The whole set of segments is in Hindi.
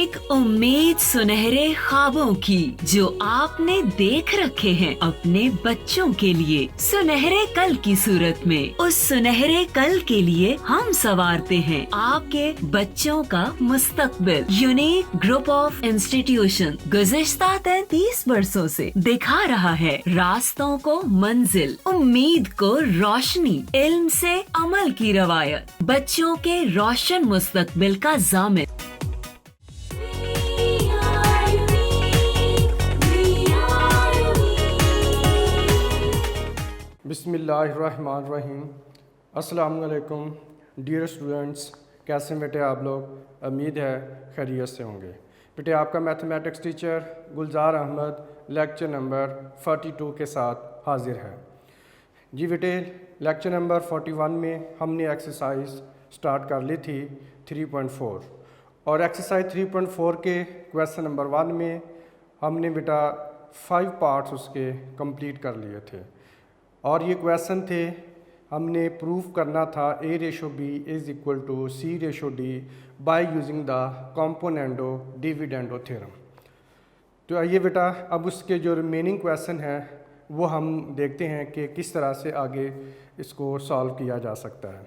एक उम्मीद सुनहरे ख्वाबों की जो आपने देख रखे हैं अपने बच्चों के लिए, सुनहरे कल की सूरत में। उस सुनहरे कल के लिए हम संवारते हैं आपके बच्चों का मुस्तकबिल। यूनिक ग्रुप ऑफ इंस्टीट्यूशन गुज़िश्ता 33 वर्षों से दिखा रहा है रास्तों को मंजिल, उम्मीद को रोशनी, इल्म से अमल की रवायत, बच्चों के रोशन मुस्तकबिल का ज़ामिन। बिस्मिल्लाहिर्रहमानिर्रहीम। अस्सलाम वालेकुम डियर स्टूडेंट्स, कैसे हैं बेटे आप लोग? उम्मीद है खैरियत से होंगे। बेटे आपका मैथमेटिक्स टीचर गुलजार अहमद लेक्चर नंबर 42 के साथ हाजिर है। जी बेटे, लेक्चर नंबर 41 में हमने एक्सरसाइज स्टार्ट कर ली थी 3.4 और एक्सरसाइज 3.4 के क्वेश्चन नंबर 1 में हमने बेटा 5 पार्ट्स उसके कंप्लीट कर लिए थे और ये क्वेश्चन थे, हमने प्रूफ करना था A/B is equal to C/D by using the componendo dividendo theorem. तो आइए बेटा अब उसके जो रिमेनिंग क्वेश्चन हैं वो हम देखते हैं कि किस तरह से आगे इसको सॉल्व किया जा सकता है।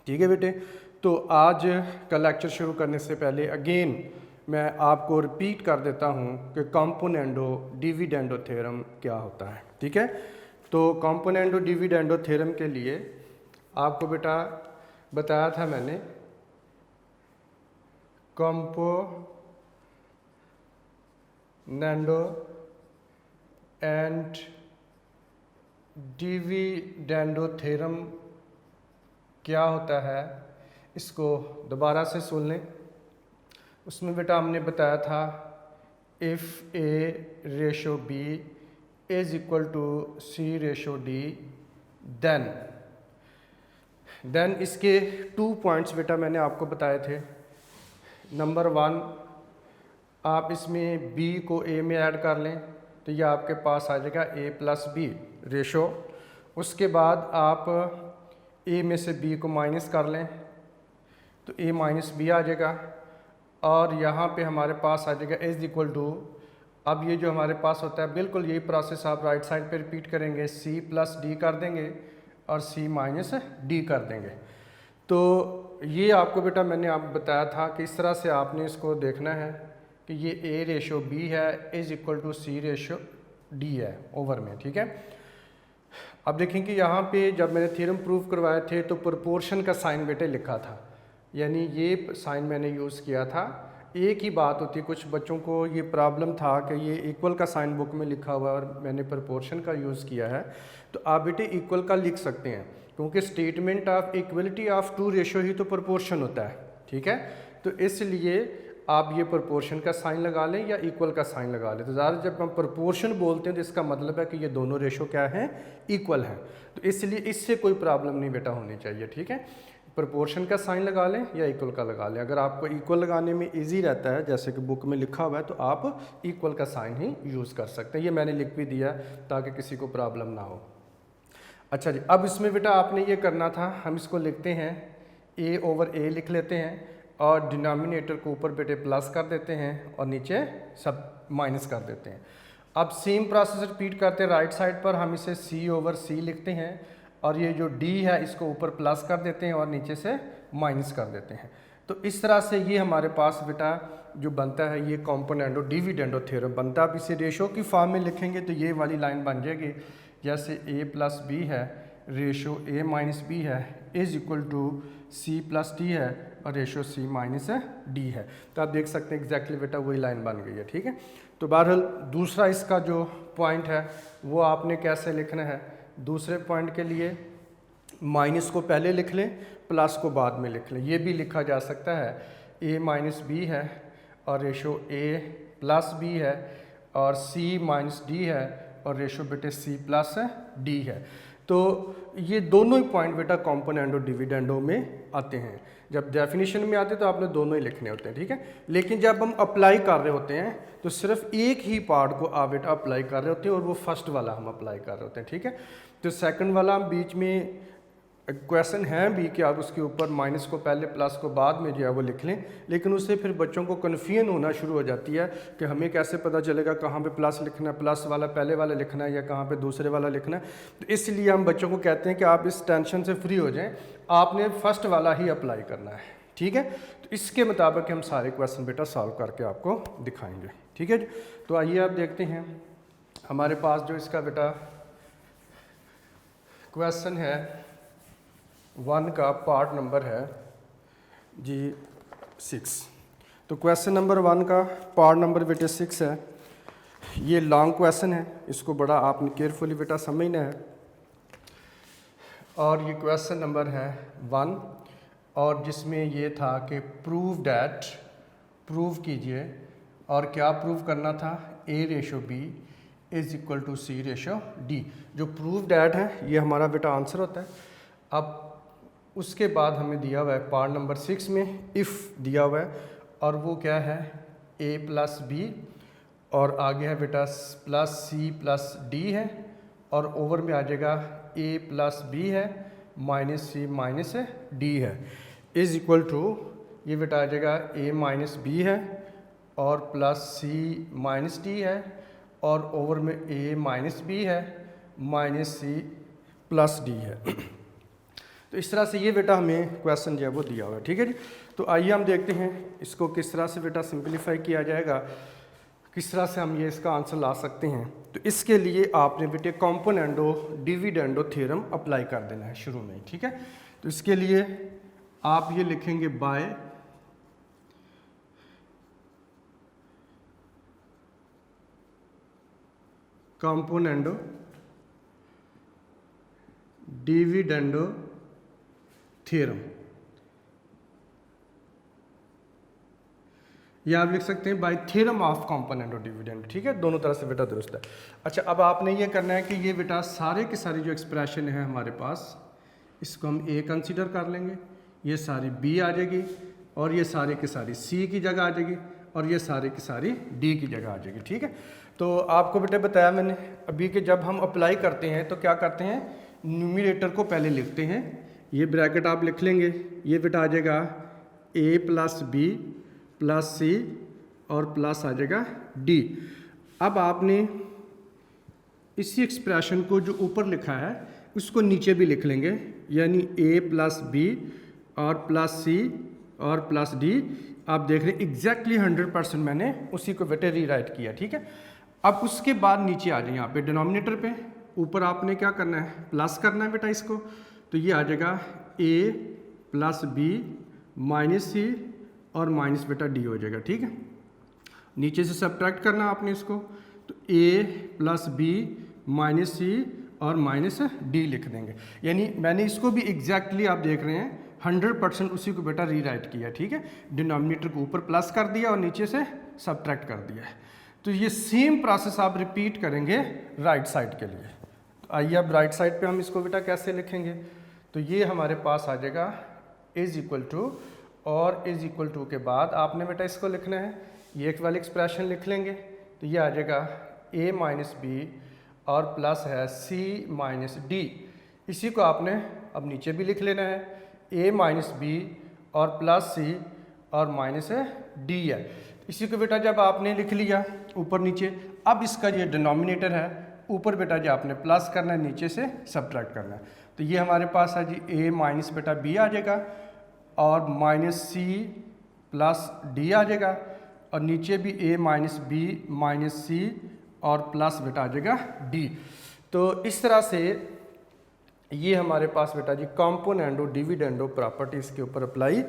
ठीक है बेटे, तो आज का लेक्चर शुरू करने से पहले अगेन मैं आपको रिपीट कर देता हूँ कि कॉम्पोनेंडो डिविडेंडो थ्योरम क्या होता है। ठीक है, तो कॉम्पोनेंडो डिविडेंडो थ्योरम के लिए आपको बेटा बताया था मैंने, कॉम्पोनेंडो एंड डिविडेंडो थ्योरम क्या होता है, इसको दोबारा से सुन लें। उसमें बेटा हमने बताया था if A/B is equal to C/D then इसके 2 पॉइंट्स बेटा मैंने आपको बताए थे। नंबर 1, आप इसमें B को A में ऐड कर लें तो ये आपके पास आ जाएगा A+B रेशो। उसके बाद आप A में से B को माइनस कर लें तो A-B आ जाएगा और यहाँ पे हमारे पास आ जाएगा इज़ इक्वल टू, अब ये जो हमारे पास होता है बिल्कुल यही प्रोसेस आप राइट साइड पे रिपीट करेंगे, C+D कर देंगे और C-D कर देंगे। तो ये आपको बेटा मैंने आप बताया था कि इस तरह से आपने इसको देखना है कि ये A/B है इज़ इक्वल टू C/D है ओवर में। ठीक है, अब देखें कि यहाँ पे जब मैंने थ्योरम प्रूफ करवाए थे तो प्रोपोर्शन का साइन बेटे लिखा था, यानी ये साइन मैंने यूज़ किया था। एक ही बात होती है, कुछ बच्चों को ये प्रॉब्लम था कि ये इक्वल का साइन बुक में लिखा हुआ है और मैंने प्रोपोर्शन का यूज़ किया है। तो आप बेटे इक्वल का लिख सकते हैं क्योंकि statement of equality of 2 ratio ही तो प्रोपोर्शन होता है। ठीक है, तो इसलिए आप ये प्रोपोर्शन का साइन लगा लें या इक्वल का साइन लगा लें। तो ज़्यादा जब हम प्रोपोर्शन बोलते हैं तो इसका मतलब है कि ये दोनों रेशो क्या है, इक्वल है। तो इसलिए इससे कोई प्रॉब्लम नहीं बेटा होनी चाहिए। ठीक है, प्रोपोर्शन का साइन लगा लें या इक्वल का लगा लें। अगर आपको इक्वल लगाने में इजी रहता है जैसे कि बुक में लिखा हुआ है तो आप इक्वल का साइन ही यूज़ कर सकते हैं। ये मैंने लिख भी दिया ताकि किसी को प्रॉब्लम ना हो। अच्छा जी, अब इसमें बेटा आपने ये करना था, हम इसको लिखते हैं A/A लिख लेते हैं और डिनोमिनेटर को ऊपर बेटे प्लस कर देते हैं और नीचे सब माइनस कर देते हैं। अब सेम प्रोसेस रिपीट करते हैं, राइट साइड पर हम इसे C/C लिखते हैं और ये जो D है इसको ऊपर प्लस कर देते हैं और नीचे से माइनस कर देते हैं। तो इस तरह से ये हमारे पास बेटा जो बनता है ये कॉम्पोनेंडो डिविडेंडो थ्योरम बनता है। अब इसे रेशो की फॉर्म में लिखेंगे तो ये वाली लाइन बन जाएगी, जैसे A+B है रेशो A-B है इज़ इक्वल टू C+D है और रेशो C-D है। तो आप देख सकते हैं एग्जैक्टली बेटा वही लाइन बन गई है। ठीक है, तो बहरहाल दूसरा इसका जो पॉइंट है वो आपने कैसे लिखना है, दूसरे पॉइंट के लिए माइनस को पहले लिख लें, प्लस को बाद में लिख लें। ये भी लिखा जा सकता है A-B है और रेशो A+B है और C-D है और रेशो बेटे C+D है। तो ये दोनों ही पॉइंट बेटा कॉम्पोनेंडो डिविडेंडो में आते हैं। जब डेफिनेशन में आते हैं तो आपने दोनों ही लिखने होते हैं। ठीक है, लेकिन जब हम अप्लाई कर रहे होते हैं तो सिर्फ एक ही पार्ट को आप बेटा अप्लाई कर रहे होते हैं और वो फर्स्ट वाला हम अप्लाई कर रहे होते हैं। ठीक है, तो सेकंड वाला हम बीच में क्वेश्चन है भी कि आप उसके ऊपर माइनस को पहले प्लस को बाद में जो है वो लिख लें, लेकिन उससे फिर बच्चों को कन्फ्यूजन होना शुरू हो जाती है कि हमें कैसे पता चलेगा कहाँ पे प्लस लिखना है, प्लस वाला पहले वाला लिखना है या कहाँ पे दूसरे वाला लिखना है। तो इसलिए हम बच्चों को कहते हैं कि आप इस टेंशन से फ्री हो जाएं, आपने फर्स्ट वाला ही अप्लाई करना है, ठीक है। तो इसके मुताबिक हम सारे क्वेश्चन बेटा सॉल्व करके आपको दिखाएंगे, ठीक है। तो आइए आप देखते हैं हमारे पास जो इसका बेटा क्वेश्चन है 1 का पार्ट नंबर है जी 6। तो क्वेश्चन नंबर 1 का पार्ट नंबर बेटे 6 है। ये लॉन्ग क्वेश्चन है, इसको बड़ा आपने केयरफुली बेटा समझना है। और ये क्वेश्चन नंबर है 1 और जिसमें ये था कि प्रूव डैट, प्रूव कीजिए, और क्या प्रूव करना था, A/B is equal to C/D। जो प्रूव डैट है ये हमारा बेटा आंसर होता है। अब उसके बाद हमें दिया हुआ है पार्ट नंबर 6 में इफ़ दिया हुआ है, और वो क्या है A+B, और आगे है बेटा +C+D है, और ओवर में आ जाएगा A+B है -C-D है, इज़ इक्वल टू ये बेटा आ जाएगा A-B है और +C-D है, और ओवर में A-B है -C+D है। तो इस तरह से ये बेटा हमें क्वेश्चन जो है वो दिया हुआ है, ठीक है जी। तो आइए हम देखते हैं इसको किस तरह से बेटा सिंपलीफाई किया जाएगा, किस तरह से हम ये इसका आंसर ला सकते हैं। तो इसके लिए आपने बेटे कॉम्पोनेंडो डिविडेंडो थ्योरम अप्लाई कर देना है शुरू में, ठीक है। तो इसके लिए आप ये लिखेंगे बाय कॉम्पोनेंडो डिविडेंडो थ्योरम, या आप लिख सकते हैं bye theorem of componendo dividend, ठीक है। दोनों तरह से बेटा दुरुस्त है। अच्छा, अब आपने ये करना है कि ये बेटा सारे के सारी जो एक्सप्रेशन है हमारे पास, इसको हम A कंसीडर कर लेंगे, ये सारी B आ जाएगी, और ये सारे के सारी C की जगह आ जाएगी, और ये सारे की सारी D की जगह आ जाएगी, ठीक है। तो आपको बेटे बताया मैंने अभी कि जब हम अप्लाई करते हैं तो क्या करते हैं, न्यूमरेटर को पहले लिखते हैं, ये ब्रैकेट आप लिख लेंगे, ये बेटा आ जाएगा A+B +C और प्लस आ जाएगा D। अब आपने इसी एक्सप्रेशन को जो ऊपर लिखा है उसको नीचे भी लिख लेंगे, यानी A+B और +C और +D। आप देख रहे हैं एग्जैक्टली 100% मैंने उसी को बेटे रीराइट किया, ठीक है। अब उसके बाद नीचे आ जाए यहाँ पे डिनोमिनेटर पे, ऊपर आपने क्या करना है, प्लस करना है बेटा इसको, तो ये आ जाएगा A+B -C और माइनस बेटा D हो जाएगा, ठीक है। नीचे से सब्ट्रैक्ट करना आपने इसको, तो A+B -C और -D लिख देंगे। यानी मैंने इसको भी एग्जैक्टली आप देख रहे हैं 100% उसी को बेटा रीराइट किया, ठीक है। डिनोमिनेटर को ऊपर प्लस कर दिया और नीचे से सब्ट्रैक्ट कर दिया है। तो ये सेम प्रोसेस आप रिपीट करेंगे राइट साइड के लिए। तो आइए अब राइट साइड पे हम इसको बेटा कैसे लिखेंगे, तो ये हमारे पास आ जाएगा इज़ इक्वल टू, और इज़ इक्वल टू के बाद आपने बेटा इसको लिखना है, ये एक वाली एक्सप्रेशन लिख लेंगे, तो ये आ जाएगा A-B और प्लस है C-D। इसी को आपने अब नीचे भी लिख लेना है, A-B और प्लस C और -D है। इसी को बेटा जब आपने लिख लिया ऊपर नीचे, अब इसका ये डिनोमिनेटर है, ऊपर बेटा जो आपने प्लस करना है, नीचे से सब्ट्रैक्ट करना है। तो ये हमारे पास है जी A- बेटा B आ जाएगा, और -C+D आ जाएगा, और नीचे भी A-B -C और प्लस बेटा आ जाएगा D। तो इस तरह से ये हमारे पास बेटा जी कॉम्पोनेंडो डिविडेंडो प्रॉपर्टी इसके ऊपर अप्लाई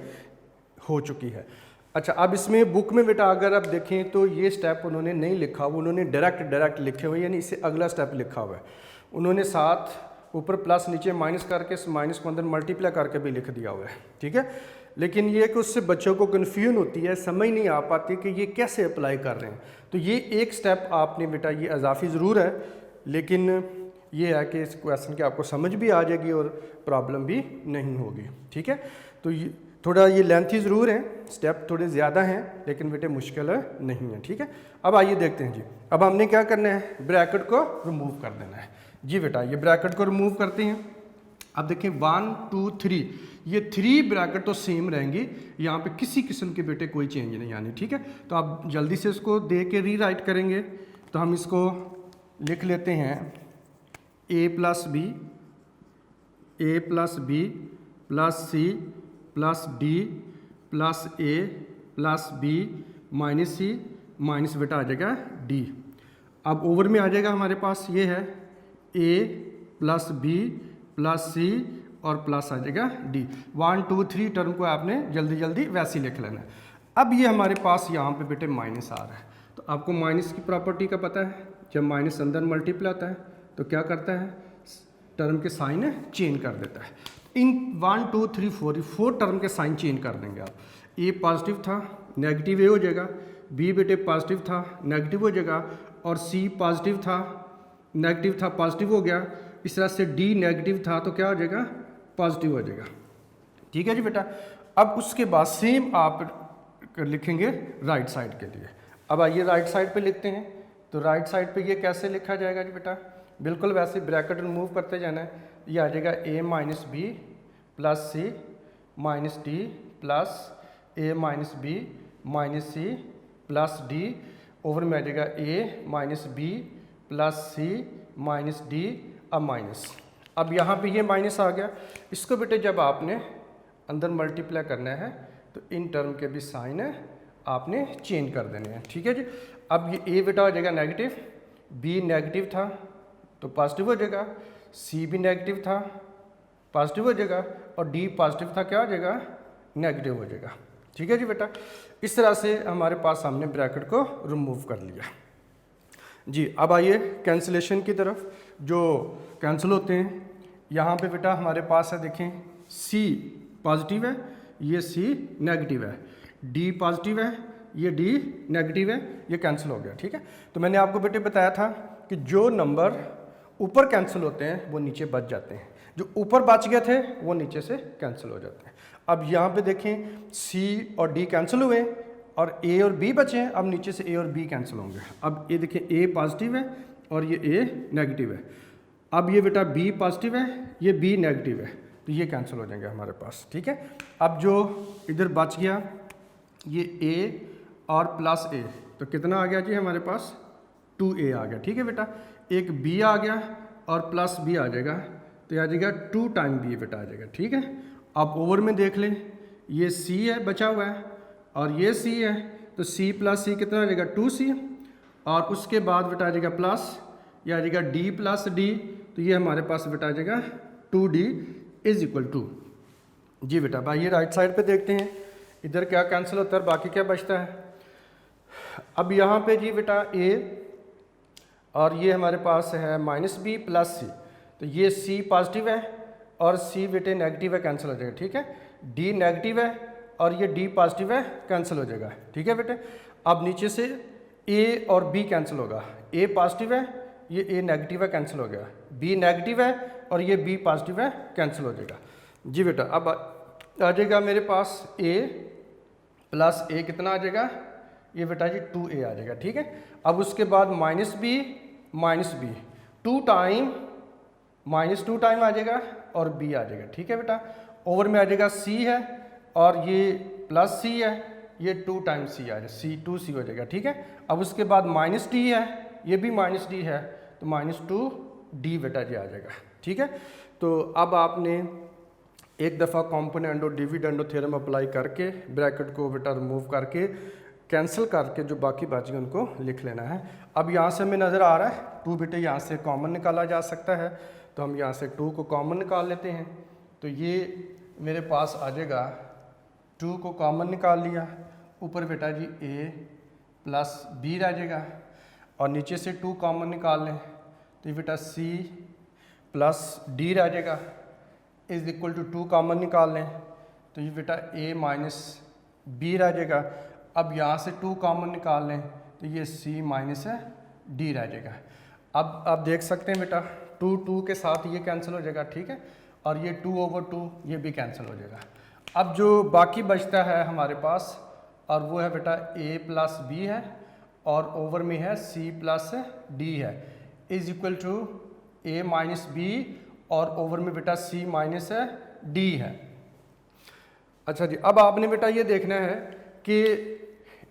हो चुकी है। अच्छा, अब इसमें बुक में बेटा अगर आप देखें तो ये स्टेप उन्होंने नहीं लिखा हुआ, उन्होंने डायरेक्ट लिखे हुए, यानी इससे अगला स्टेप लिखा हुआ है। उन्होंने साथ ऊपर प्लस नीचे माइनस करके माइनस को अंदर मल्टीप्लाई करके भी लिख दिया हुआ है, ठीक है। लेकिन ये कि उससे बच्चों को कन्फ्यूजन होती है, समझ नहीं आ पाती कि ये कैसे अप्लाई कर रहे हैं। तो ये एक स्टेप आपने बेटा ये इजाफी ज़रूर है, लेकिन ये है कि इस क्वेश्चन की आपको समझ भी आ जाएगी और प्रॉब्लम भी नहीं होगी, ठीक है। तो ये थोड़ा ये लेंथी ज़रूर है, स्टेप थोड़े ज़्यादा हैं, लेकिन बेटे मुश्किल नहीं है, ठीक है। अब आइए देखते हैं जी, अब हमने क्या करना है, ब्रैकेट को रिमूव कर देना है जी बेटा। ये ब्रैकेट को रिमूव करते हैं। अब देखें 1 2 3, ये 3 ब्रैकेट तो सेम रहेंगी, यहाँ पे किसी किस्म के बेटे कोई चेंज नहीं आनी, ठीक है। तो आप जल्दी से इसको दे के रीराइट करेंगे, तो हम इसको लिख लेते हैं a plus B plus C plus D plus A plus B minus C minus बेटा आ जाएगा डी। अब ओवर में आ जाएगा हमारे पास ये है a प्लस बी प्लस सी और प्लस आ जाएगा डी। 1 2 3 टर्म को आपने जल्दी जल्दी वैसे ही लिख लेना है। अब ये हमारे पास यहाँ पे बेटे माइनस आ रहा है, तो आपको माइनस की प्रॉपर्टी का पता है, जब माइनस अंदर मल्टीप्लाई होता है तो क्या करता है, टर्म के साइन चेंज कर देता है। इन 1 2 3 4 टर्म के साइन चेंज कर देंगे आप। ए पॉजिटिव था नेगेटिव ए हो जाएगा, बी बेटे पॉजिटिव था नेगेटिव हो जाएगा, और सी पॉजिटिव था नेगेटिव था पॉजिटिव हो गया। इस तरह से डी नेगेटिव था तो क्या हो जाएगा, पॉजिटिव हो जाएगा, ठीक है जी बेटा। अब उसके बाद सेम आप लिखेंगे राइट साइड के लिए। अब आइए राइट साइड पे लिखते हैं, तो राइट साइड पे ये कैसे लिखा जाएगा जी बेटा, बिल्कुल वैसे ब्रैकेट रिमूव करते जाना है। ये आ जाएगा a minus b plus c minus d plus a minus b minus c plus d, over में आ जाएगा a minus b plus c minus d, अब माइनस। अब यहाँ पे ये माइनस आ गया, इसको बेटे जब आपने अंदर मल्टीप्लाई करना है तो इन टर्म के भी साइन आपने चेंज कर देने हैं, ठीक है जी। अब ये a बेटा हो जाएगा नेगेटिव, b नेगेटिव था तो पॉजिटिव हो जाएगा, c भी नेगेटिव था पॉजिटिव हो जाएगा, और d पॉजिटिव था क्या हो जाएगा, नेगेटिव हो जाएगा, ठीक है जी बेटा। इस तरह से हमारे पास हमने ब्रैकेट को रिमूव कर लिया जी। अब आइए कैंसिलेशन की तरफ, जो कैंसिल होते हैं यहाँ पे बेटा हमारे पास है, देखें c पॉजिटिव है, ये c नेगेटिव है, d पॉजिटिव है, ये d नेगेटिव है, ये कैंसिल हो गया, ठीक है। तो मैंने आपको बेटे बताया था कि जो नंबर ऊपर कैंसिल होते हैं वो नीचे बच जाते हैं, जो ऊपर बच गए थे वो नीचे से कैंसिल हो जाते हैं। अब यहाँ पे देखें c और d कैंसिल हुए और a और b बचे हैं, अब नीचे से a और b कैंसिल होंगे। अब ये देखें a पॉजिटिव है और ये a नेगेटिव है, अब ये बेटा b पॉजिटिव है ये b नेगेटिव है, तो ये कैंसिल हो जाएंगे हमारे पास, ठीक है। अब जो इधर बच गया ये a और प्लस a, तो कितना आ गया जी हमारे पास 2a आ गया, ठीक है बेटा। एक b आ गया और प्लस b आ जाएगा, तो ये आ जाएगा 2 टाइम b बेटा आ जाएगा, ठीक है। आप ओवर में देख लें ये c है बचा हुआ है और ये c है, तो c प्लस c कितना आ जाएगा 2c, और उसके बाद बेटा आ जाएगा प्लस, ये आ जाएगा d प्लस d, तो ये हमारे पास बेटा आ जाएगा 2d इज इक्वल टू जी बेटा। भाई ये राइट साइड पे देखते हैं इधर क्या कैंसिल होता है, बाकी क्या बचता है। अब यहाँ पे जी बेटा a और ये हमारे पास है माइनस बी प्लस सी, तो ये c पॉजिटिव है और c बेटे नेगेटिव है, कैंसिल हो जाएगा, ठीक है। d नेगेटिव है और ये d पॉजिटिव है, कैंसिल हो जाएगा, ठीक है बेटे। अब नीचे से a और b कैंसिल होगा, a पॉजिटिव है ये a नेगेटिव है, कैंसिल हो गया, b नेगेटिव है और ये b पॉजिटिव है, कैंसिल हो जाएगा जी बेटा। अब आ जाएगा मेरे पास a प्लस a कितना आ जाएगा, ये बेटा जी 2a आ जाएगा, ठीक है। अब उसके बाद माइनस b 2 टाइम -2 टाइम आ जाएगा और b आ जाएगा, ठीक है बेटा। ओवर में आ जाएगा c है और ये प्लस c है, ये 2 टाइम c आ जाएगा, c 2c हो जाएगा, ठीक है। अब उसके बाद माइनस d है, ये भी माइनस d है, तो -2d बेटा जी आ जाएगा, ठीक है। तो अब आपने एक दफ़ा कॉम्पोनेंट और डिविडेंड थ्योरम अप्लाई करके ब्रैकेट को बेटा रिमूव करके कैंसिल करके जो बाकी बच गए उनको लिख लेना है। अब यहाँ से हमें नज़र आ रहा है 2 बेटे यहाँ से कॉमन निकाला जा सकता है, तो हम यहाँ से 2 को कॉमन निकाल लेते हैं, तो ये मेरे पास आ जाएगा 2 को कॉमन निकाल लिया, ऊपर बेटा जी a प्लस b रह जाएगा और नीचे से 2 कॉमन निकाल लें तो ये बेटा c प्लस d रह जाएगा, इज इक्वल टू 2 कॉमन निकाल लें तो ये बेटा a माइनस b रह जाएगा। अब यहाँ से 2 कॉमन निकाल लें तो ये c माइनस d रह जाएगा। अब आप देख सकते हैं बेटा 2 के साथ ये कैंसिल हो जाएगा, ठीक है, और ये 2/2 ये भी कैंसिल हो जाएगा। अब जो बाकी बचता है हमारे पास और वो है बेटा a प्लस b है और ओवर में है c प्लस d है, is equal to a minus b और ओवर में बेटा c माइनस है d है। अच्छा जी, अब आपने बेटा ये देखना है कि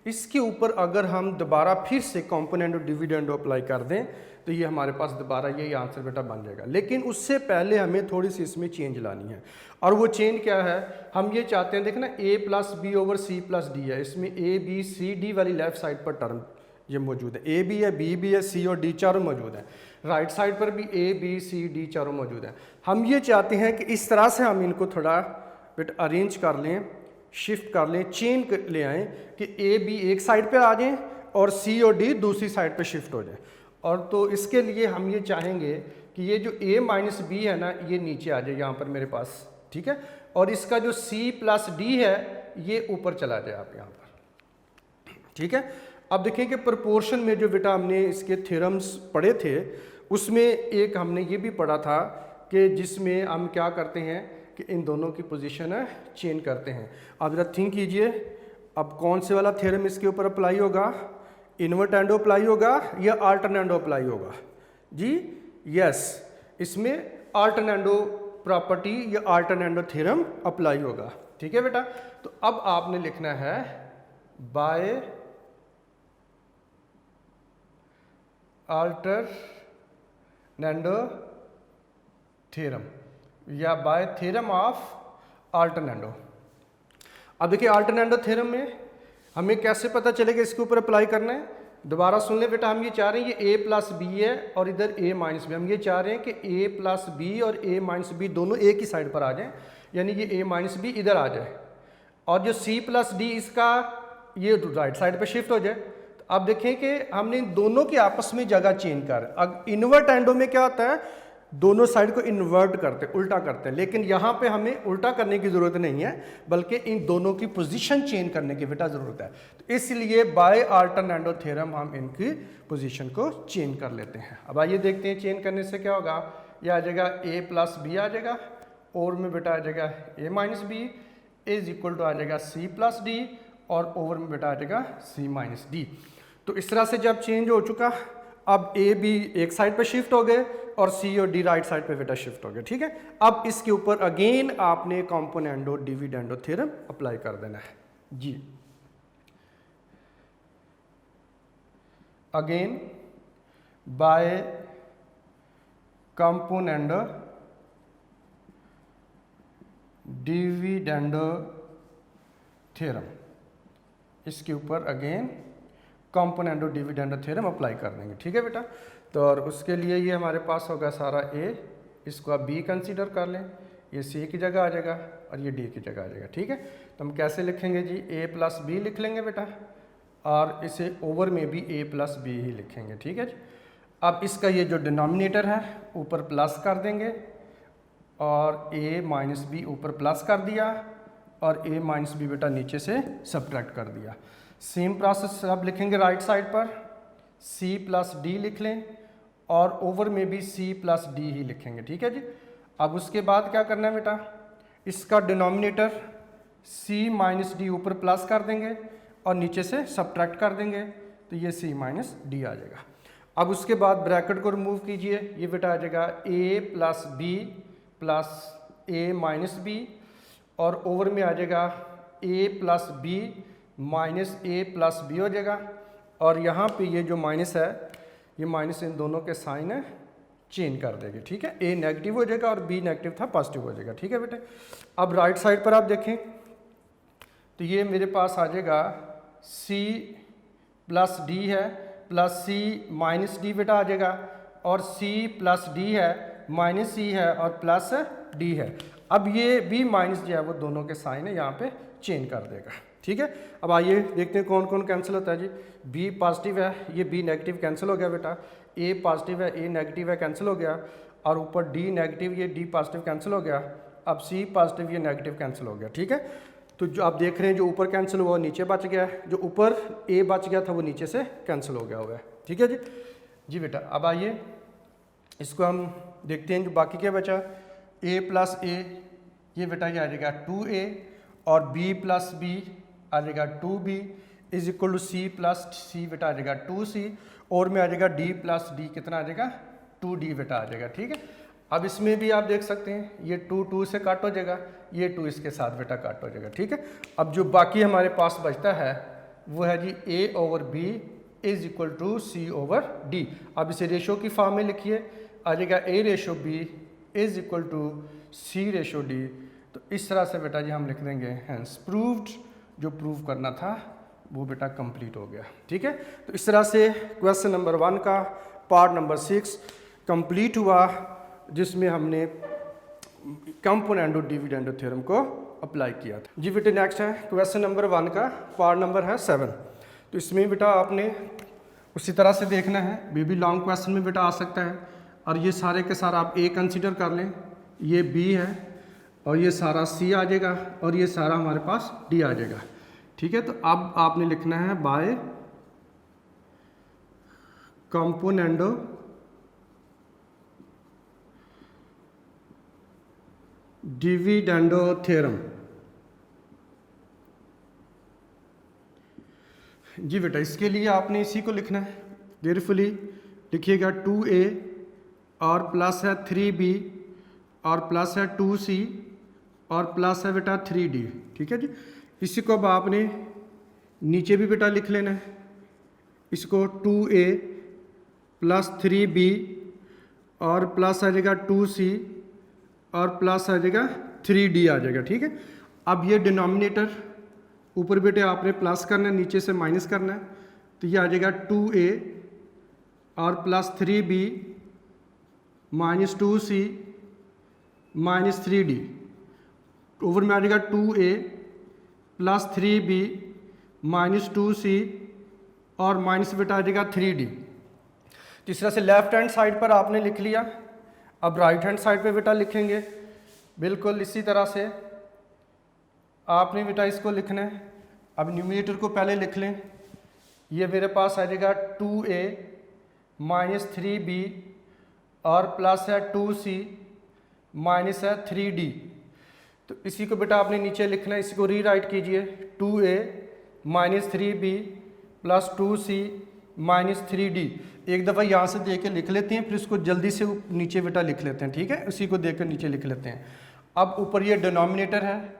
इसके ऊपर अगर हम दोबारा फिर से कंपोनेंट और डिविडेंड अप्लाई कर दें तो ये हमारे पास दोबारा यही आंसर बेटा बन जाएगा। लेकिन उससे पहले हमें थोड़ी सी इसमें चेंज लानी है, और वो चेंज क्या है, हम ये चाहते हैं, देखना a plus b over c plus d है, इसमें a b c d वाली लेफ्ट साइड पर टर्म ये मौजूद है, a भी है, b भी है, c और d चारों मौजूद है, राइट साइड पर भी a b c d चारों मौजूद है। हम ये चाहते हैं कि इस तरह से हम इनको थोड़ा बेटा अरेंज कर लें, शिफ्ट कर लें, चेंज ले आएँ कि a b एक साइड पर आ जाएँ और c और d दूसरी साइड पर शिफ्ट हो जाए। और तो इसके लिए हम ये चाहेंगे कि ये जो a माइनस बी है ना, ये नीचे आ जाए यहाँ पर मेरे पास, ठीक है, और इसका जो c प्लस डी है ये ऊपर चला जाए आप यहाँ पर, ठीक है। अब देखें कि प्रोपोर्शन में जो बेटा हमने इसके थ्योरम्स पढ़े थे उसमें एक हमने ये भी पढ़ा था कि जिसमें हम क्या करते हैं कि इन दोनों की पोजीशन है चेंज करते हैं। अब जरा थिंक कीजिए, अब कौन से वाला थ्योरम इसके ऊपर अप्लाई होगा, इन्वर्टेंडो अप्लाई होगा या अल्टरनेंडो अप्लाई होगा जी? यस, इसमें अल्टरनेंडो प्रॉपर्टी या अल्टरनेंडो थ्योरम अप्लाई होगा, ठीक है बेटा। तो अब आपने लिखना है बाय अल्टरनेंडो थ्योरम या बाय थ्योरम ऑफ अल्टरनेंडो। अब देखिए अल्टरनेंडो थ्योरम में हमें कैसे पता चलेगा इसके ऊपर अप्लाई करना है, दोबारा सुन लें बेटा। हम ये चाह रहे हैं ये a प्लस बी है और इधर a माइनस बी, हम ये चाह रहे हैं कि a प्लस बी और a माइनस बी दोनों एक ही साइड पर आ जाएं, यानी ये a माइनस बी इधर आ जाए और जो c प्लस डी इसका ये राइट साइड पर शिफ्ट हो जाए। तो अब देखें कि हमने इन दोनों के आपस में जगह चेंज कर, अब इन्वर्ट एंडो में क्या होता है, दोनों साइड को इन्वर्ट करते हैं, उल्टा करते हैं, लेकिन यहाँ पे हमें उल्टा करने की ज़रूरत नहीं है बल्कि इन दोनों की पोजीशन चेंज करने की बेटा ज़रूरत है। तो इसलिए बाय अल्टरनेंडो थ्योरम हम इनकी पोजीशन को चेंज कर लेते हैं। अब आइए देखते हैं चेंज करने से क्या होगा। यह आ जाएगा a प्लस बी आ जाएगा और में बेटा आ जाएगा a minus B is equal to आ जाएगा c प्लस डी और ओवर में बेटा आ जाएगा c माइनस डी। तो इस तरह से जब चेंज हो चुका, अब a b एक साइड पर शिफ्ट हो गए और c और d राइट साइड पे बेटा शिफ्ट हो गए, ठीक है। अब इसके ऊपर अगेन आपने कंपोनेंडो डिविडेंडो थ्योरम अप्लाई कर देना है जी। Again by componendo dividendo theorem, इसके ऊपर again componendo dividendo theorem apply कर देंगे, ठीक है बेटा। तो और उसके लिए ये हमारे पास होगा सारा a, इसको आप b कंसीडर कर लें, ये c की जगह आ जाएगा और ये d की जगह आ जाएगा, ठीक है। तो हम कैसे लिखेंगे जी, a प्लस बी लिख लेंगे बेटा और इसे ओवर में भी a प्लस बी ही लिखेंगे, ठीक है जी। अब इसका ये जो डिनोमिनेटर है ऊपर प्लस कर देंगे और a माइनस बी ऊपर प्लस कर दिया और a माइनस बी बेटा नीचे से सब्ट्रैक्ट कर दिया। सेम प्रोसेस अब लिखेंगे राइट साइड पर, c प्लस डी लिख लें और ओवर में भी c प्लस डी ही लिखेंगे, ठीक है जी। अब उसके बाद क्या करना है बेटा, इसका डिनोमिनेटर c माइनस डी ऊपर प्लस कर देंगे और नीचे से सब्ट्रैक्ट कर देंगे, तो ये c माइनस डी आ जाएगा। अब उसके बाद ब्रैकेट को रिमूव कीजिए, ये बेटा आ जाएगा a plus B plus a minus b और ओवर में आ जाएगा a plus B minus a plus b हो जाएगा। और यहाँ पे ये जो माइनस है, ये माइनस इन दोनों के साइन है चेंज कर देंगे, ठीक है। a नेगेटिव हो जाएगा और b नेगेटिव था पॉजिटिव हो जाएगा, ठीक है बेटे। अब राइट साइड पर आप देखें तो ये मेरे पास आ जाएगा c प्लस डी है प्लस c माइनस डी बेटा आ जाएगा और c प्लस डी है माइनस c है और प्लस d है। अब ये b माइनस जो है वो दोनों के साइन है यहाँ पे चेंज कर देगा, ठीक है। अब आइए देखते हैं कौन कौन कैंसिल होता है जी। b पॉजिटिव है, ये b नेगेटिव कैंसिल हो गया बेटा, a पॉजिटिव है, a नेगेटिव है कैंसिल हो गया और ऊपर d नेगेटिव, ये d पॉजिटिव कैंसिल हो गया। अब c पॉजिटिव, ये नेगेटिव कैंसिल हो गया, ठीक है। तो जो आप देख रहे हैं जो ऊपर कैंसिल हुआ वो नीचे बच गया है, जो ऊपर a बच गया था वो नीचे से कैंसिल हो गया हुआ है, ठीक है जी। जी बेटा अब आइए इसको हम देखते हैं जो बाकी क्या बचा। a प्लस a, ये बेटा ये आ जाएगा 2a और b प्लस b आ जाएगा 2b is equal to c plus c बेटा आ जाएगा 2c और में आ जाएगा d प्लस d कितना आ जाएगा 2d बेटा आ जाएगा, ठीक है। अब इसमें भी आप देख सकते हैं ये 2 से कट हो जाएगा, ये 2 इसके साथ बेटा कट हो जाएगा, ठीक है। अब जो बाकी हमारे पास बचता है वो है जी A/B is equal to C/D। अब इसे रेशो की फॉर्म में लिखिए, आ जाएगा A/B is equal to C/D। तो इस तरह से बेटा जी हम लिख देंगे हैंस प्रूव्ड, जो प्रूव करना था वो बेटा कंप्लीट हो गया, ठीक है। तो इस तरह से क्वेश्चन नंबर 1 का पार्ट नंबर 6 कंप्लीट हुआ, जिसमें हमने कंपोनेंडो डिविडेंडो थ्योरम को अप्लाई किया था। जी बेटा नेक्स्ट है क्वेश्चन नंबर 1 का पार्ट नंबर है 7। तो इसमें बेटा आपने उसी तरह से देखना है, बेबी लॉन्ग क्वेश्चन में बेटा आ सकता है। और ये सारे के सारा आप A कंसीडर कर लें, ये B है और ये सारा C आ जाएगा और ये सारा हमारे पास D आ जाएगा, ठीक है। तो अब आपने लिखना है बाय कंपोनेंडो डिविडेंडो थ्योरम। जी बेटा इसके लिए आपने इसी को लिखना है, केयरफुली लिखिएगा 2A और प्लस है 3B और प्लस है 2C और प्लस है बेटा 3D, ठीक है जी। इसी को अब आपने नीचे भी बेटा लिख लेना है, इसको 2A प्लस 3B और प्लस आ जाएगा 2C और प्लस आ जाएगा 3D आ जाएगा, ठीक है। अब ये डिनोमिनेटर ऊपर बेटे आपने प्लस करना है, नीचे से माइनस करना है, तो ये आ जाएगा 2A और plus 3B minus 2C minus 3D। Over में आ जाएगा 2A plus 3B minus 2C और माइनस बेटा आ जाएगा 3D। तो इस तरह से लेफ्ट हैंड साइड पर आपने लिख लिया। अब राइट हैंड साइड पे बेटा लिखेंगे बिल्कुल इसी तरह से आपने बेटा इसको लिखना है। अब न्यूमरेटर को पहले लिख लें, ये मेरे पास आ जाएगा 2A माइनस 3B और प्लस है 2C माइनस है 3D। तो इसी को बेटा आपने नीचे लिखना है, इसी को रीराइट कीजिए 2A minus 3B plus 2C minus 3D। एक दफ़ा यहाँ से देख के लिख लेते हैं, फिर इसको जल्दी से नीचे बेटा लिख लेते हैं, ठीक है। उसी को देख कर नीचे लिख लेते हैं। अब ऊपर ये डिनोमिनेटर है,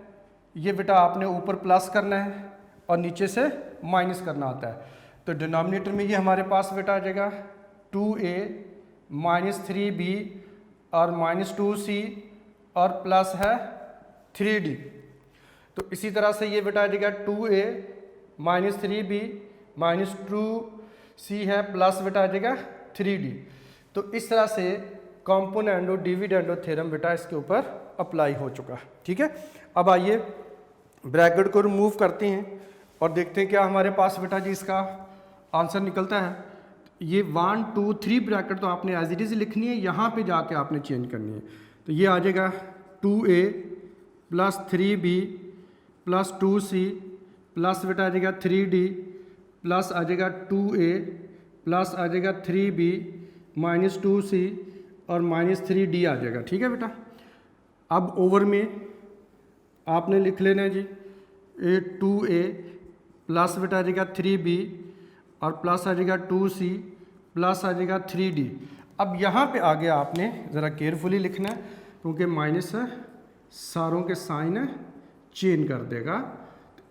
ये बेटा आपने ऊपर प्लस करना है और नीचे से माइनस करना होता है। तो डिनोमिनेटर में ये हमारे पास बेटा आ जाएगा 2A माइनस 3B और माइनस 2C और प्लस है 3D। तो इसी तरह से ये बेटा आ जाएगा 2A minus 3B minus 2C है प्लस बेटा आ जाएगा 3D। तो इस तरह से कॉम्पोनेंडो डिविडेंडो थ्योरम बेटा इसके ऊपर अप्लाई हो चुका, ठीक है। अब आइए ब्रैकेट को रिमूव करते हैं और देखते हैं क्या हमारे पास बेटा जी इसका आंसर निकलता है। ये 1 2 3 ब्रैकेट तो आपने एज इट इज़ लिखनी है, यहाँ पे जाके आपने चेंज करनी है। तो ये आ जाएगा 2A plus 3B plus 2C plus बेटा आ जाएगा 3D प्लस आ जाएगा 2A प्लस आ जाएगा 3B माइनस 2C और माइनस 3D आ जाएगा, ठीक है बेटा। अब ओवर में आपने लिख लेना है जी 2A प्लस बेटा आ जाएगा 3B और प्लस आ जाएगा 2C प्लस आ जाएगा 3D। अब यहाँ पे आगे आपने ज़रा केयरफुली लिखना है, क्योंकि माइनस सारों के साइन चेंज कर देगा।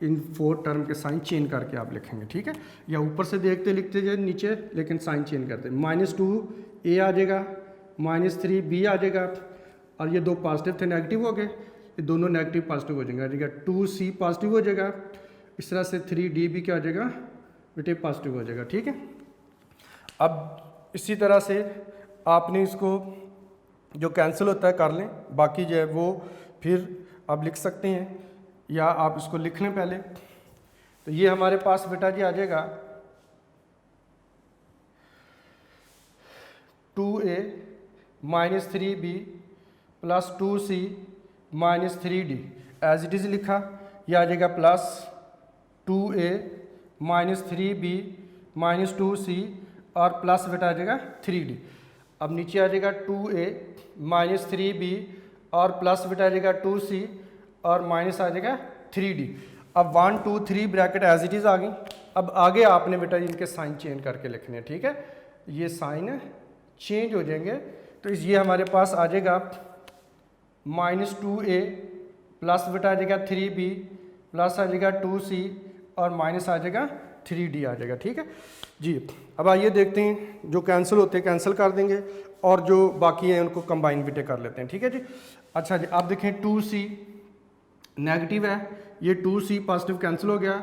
इन 4 टर्म के साइन चेंज करके आप लिखेंगे, ठीक है। या ऊपर से देखते लिखते जाए नीचे, लेकिन साइन चेंज करते। माइनस 2A आ जाएगा, माइनस 3B आ जाएगा और ये 2 पॉजिटिव थे नेगेटिव हो गए, ये दोनों नेगेटिव पॉजिटिव हो जाएंगे। आ जाएगा 2C पॉजिटिव हो जाएगा, इस तरह से 3D भी क्या हो जाएगा बेटे पॉजिटिव हो जाएगा, ठीक है। अब इसी तरह से आपने इसको जो कैंसिल होता है कर लें, बाकी जो है वो फिर आप लिख सकते हैं या आप इसको लिख लें पहले। तो ये हमारे पास बेटा जी आ जाएगा 2A minus 3B plus 2C minus 3D as it is लिखा। यह आ जाएगा plus 2A minus 3B minus 2C और प्लस बेटा आ जाएगा 3D। अब नीचे आ जाएगा 2A माइनस 3B और प्लस बेटा आ जाएगा 2C और माइनस आ जाएगा 3D। अब 1 2 3 ब्रैकेट एज इट इज़ आ गई। अब आगे आपने बेटा इनके साइन चेंज करके लिखने हैं, ठीक है। ये साइन चेंज हो जाएंगे तो ये हमारे पास आ जाएगा -2a प्लस बेटा आ जाएगा 3b प्लस आ जाएगा 2c और माइनस आ जाएगा 3d आ जाएगा। ठीक है जी। अब आइए देखते हैं जो कैंसिल होते हैं कैंसिल कर देंगे और जो बाकी हैं उनको कंबाइन बेटे कर लेते हैं। ठीक है जी। अच्छा जी, आप देखें 2c नेगेटिव है, ये 2c पॉजिटिव कैंसिल हो गया,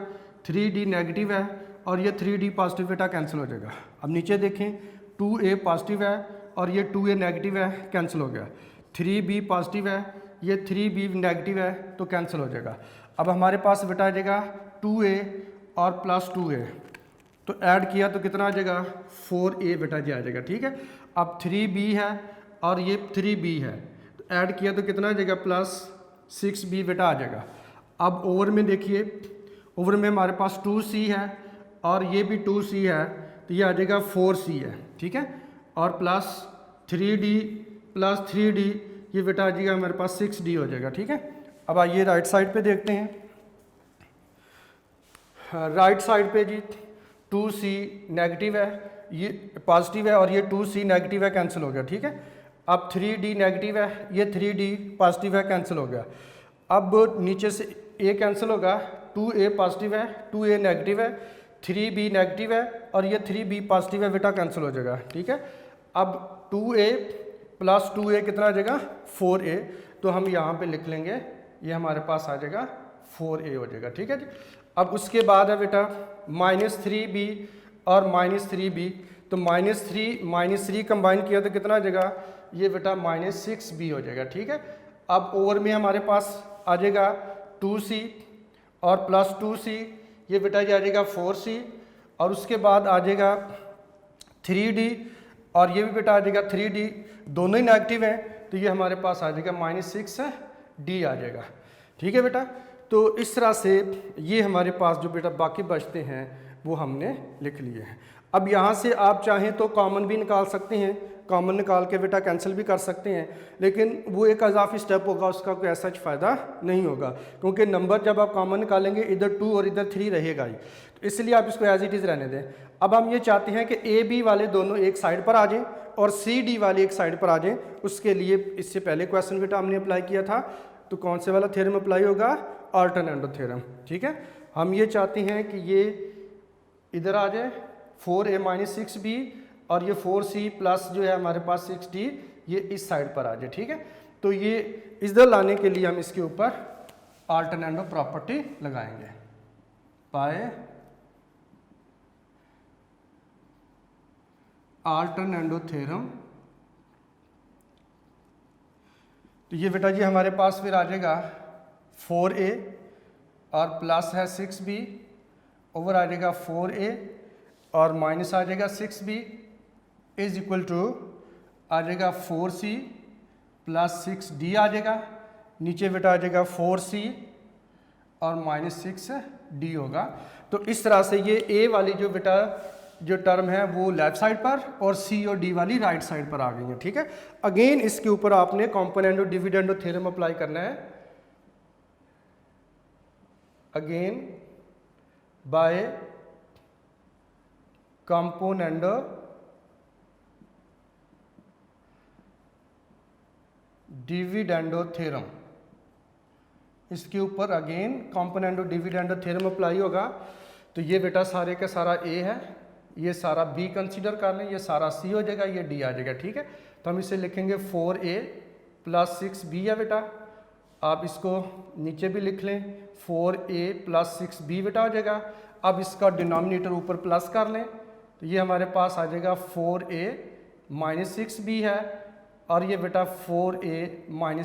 3d नेगेटिव है और ये 3d पॉजिटिव बेटा कैंसिल हो जाएगा। अब नीचे देखें 2a पॉजिटिव है और ये 2a नेगेटिव है, कैंसिल हो गया। 3b पॉजिटिव है, ये 3b नेगेटिव है तो कैंसिल हो जाएगा। अब हमारे पास बेटा आ जाएगा 2a और प्लस 2a, तो ऐड किया तो कितना आ जाएगा 4a बेटा जी आ जाएगा। ठीक है। अब 3b है और ये 3b है, तो ऐड किया तो कितना आ जाएगा प्लस 6b बेटा आ जाएगा। अब ओवर में देखिए, ओवर में हमारे पास 2c है और ये भी 2c है, तो ये आ जाएगा 4c है। ठीक है। और प्लस 3d प्लस 3d ये बेटा आ जाएगा हमारे पास 6d हो जाएगा। ठीक है। अब आइए राइट साइड पे देखते हैं। राइट साइड पे जी 2c नेगेटिव है, ये पॉजिटिव है और ये 2c नेगेटिव है, कैंसिल हो गया। ठीक है। अब 3d नेगेटिव है, ये 3d पॉजिटिव है, कैंसिल हो गया। अब नीचे से a कैंसिल होगा, 2a पॉजिटिव है, 2a नेगेटिव है, 3b नेगेटिव है और ये 3b पॉजिटिव है बेटा, कैंसिल हो जाएगा। ठीक है। अब 2a प्लस 2a कितना आ जाएगा 4a, तो हम यहाँ पे लिख लेंगे, ये हमारे पास आ जाएगा 4a हो जाएगा। ठीक है जी। अब उसके बाद है बेटा -3b और -3b, तो -3 कंबाइन किया तो कितना आ जाएगा, ये बेटा -6b हो जाएगा। ठीक है। अब ओवर में हमारे पास आ जाएगा 2c और प्लस 2c, ये बेटा ये आ जाएगा 4c और उसके बाद आ जाएगा 3d और ये भी बेटा आ जाएगा 3d, दोनों ही नेगेटिव हैं तो ये हमारे पास आ जाएगा -6d आ जाएगा। ठीक है बेटा। तो इस तरह से ये हमारे पास जो बेटा बाकी बचते हैं वो हमने लिख लिए हैं। अब यहाँ से आप चाहें तो कॉमन भी निकाल सकते हैं, कॉमन निकाल के बेटा कैंसिल भी कर सकते हैं, लेकिन वो एक इजाफी स्टेप होगा, उसका कोई ऐसा फ़ायदा नहीं होगा, क्योंकि नंबर जब आप कॉमन निकालेंगे इधर 2 और इधर 3 रहेगा ही, तो इसलिए आप इसको एज इट इज़ रहने दें। अब हम ये चाहते हैं कि ए बी वाले दोनों एक साइड पर आ जाएं और सी डी वाले एक साइड पर आ जाएं। उसके लिए इससे पहले क्वेश्चन बेटा हमने अप्लाई किया था, तो कौन से वाला थ्योरम अप्लाई होगा, अल्टरनेटो थ्योरम। ठीक है। हम ये चाहते हैं कि ये इधर आ जाए 4a - 6b और ये 4c प्लस जो है हमारे पास 6d ये इस साइड पर आ जाए। ठीक है। तो ये इधर लाने के लिए हम इसके ऊपर अल्टरनेटो प्रॉपर्टी लगाएंगे, बाय अल्टरनेटो थ्योरम। तो ये बेटा जी हमारे पास फिर आ जाएगा 4a और प्लस है 6b, ओवर आ जाएगा 4a और माइनस आ जाएगा 6b इज इक्वल टू आ जाएगा 4c प्लस 6d आ जाएगा, नीचे बेटा आ जाएगा 4c और -6d होगा। तो इस तरह से ये a वाली जो बेटा जो टर्म है वो लेफ्ट साइड पर और c और d वाली राइट साइड पर आ गई है। ठीक है। अगेन इसके ऊपर आपने कॉम्पोनेंटो डिविडेंडो थ्योरम अप्लाई करना है, अगेन बाय कॉम्पोनेंटो डिविडेंडो थ्योरम, इसके ऊपर अगेन कॉम्पोनेंटो डिविडेंडो थ्योरम अप्लाई होगा। तो ये बेटा सारे का सारा a है, ये सारा b कंसीडर कर लें, ये सारा c हो जाएगा, ये d आ जाएगा। ठीक है। तो हम इसे लिखेंगे 4a प्लस 6b है बेटा, आप इसको नीचे भी लिख लें 4a प्लस 6b बेटा हो जाएगा। अब इसका डिनोमिनेटर ऊपर प्लस कर लें, तो ये हमारे पास आ जाएगा 4a - 6b है और ये बेटा 4a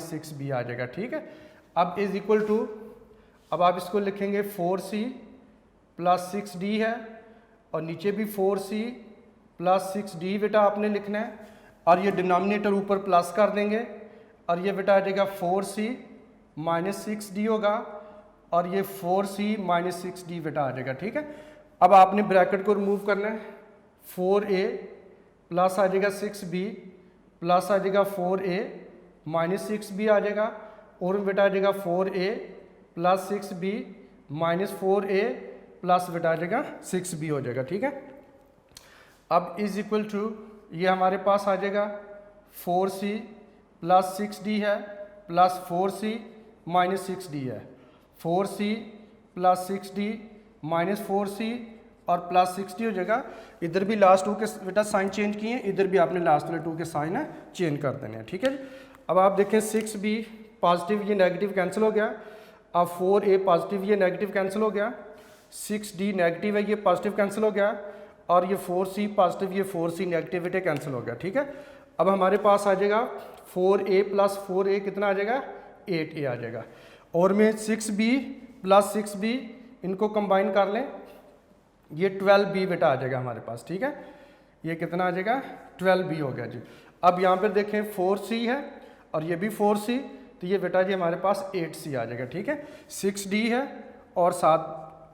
- 6b आ जाएगा। ठीक है। अब इज इक्वल टू, अब आप इसको लिखेंगे 4c प्लस 6d है और नीचे भी 4c प्लस 6d बेटा आपने लिखना है और ये डिनोमिनेटर ऊपर प्लस कर देंगे और ये बेटा आ जाएगा 4c - 6d होगा और ये 4c - 6d बेटा आ जाएगा। ठीक है। अब आपने ब्रैकेट को रिमूव करना है, 4a प्लस आ जाएगा 6b प्लस आ जाएगा 4a - 6b आ जाएगा और बेटा आ जाएगा 4a plus 6b minus 4a plus बेटा आ जाएगा 6b हो जाएगा। ठीक है। अब इज इक्वल टू ये हमारे पास आ जाएगा 4c प्लस 6d है प्लस 4c माइनस 6d है, 4c plus 6d minus 4c और प्लस 6d हो जाएगा। इधर भी लास्ट 2 के बेटा साइन चेंज किए हैं, इधर भी आपने लास्ट वाले 2 के साइन है चेंज कर देने हैं, ठीक है। अब आप देखें 6b पॉजिटिव ये नेगेटिव कैंसिल हो गया, अब 4a पॉजिटिव ये नेगेटिव कैंसिल हो गया, 6d नेगेटिव है ये पॉजिटिव कैंसिल हो गया, और ये 4c पॉजिटिव ये 4c नेगेटिविटी कैंसिल हो गया, ठीक है। अब हमारे पास आ जाएगा 4a प्लस 4a कितना आ जाएगा 8a आ जाएगा, और मैं 6b प्लस 6b इनको कंबाइन कर लें, ये 12b बेटा आ जाएगा हमारे पास, ठीक है। ये कितना आ जाएगा 12b हो गया जी। अब यहाँ पर देखें 4c है और ये भी 4c, तो ये बेटा जी हमारे पास 8c आ जाएगा, ठीक है। 6d है और साथ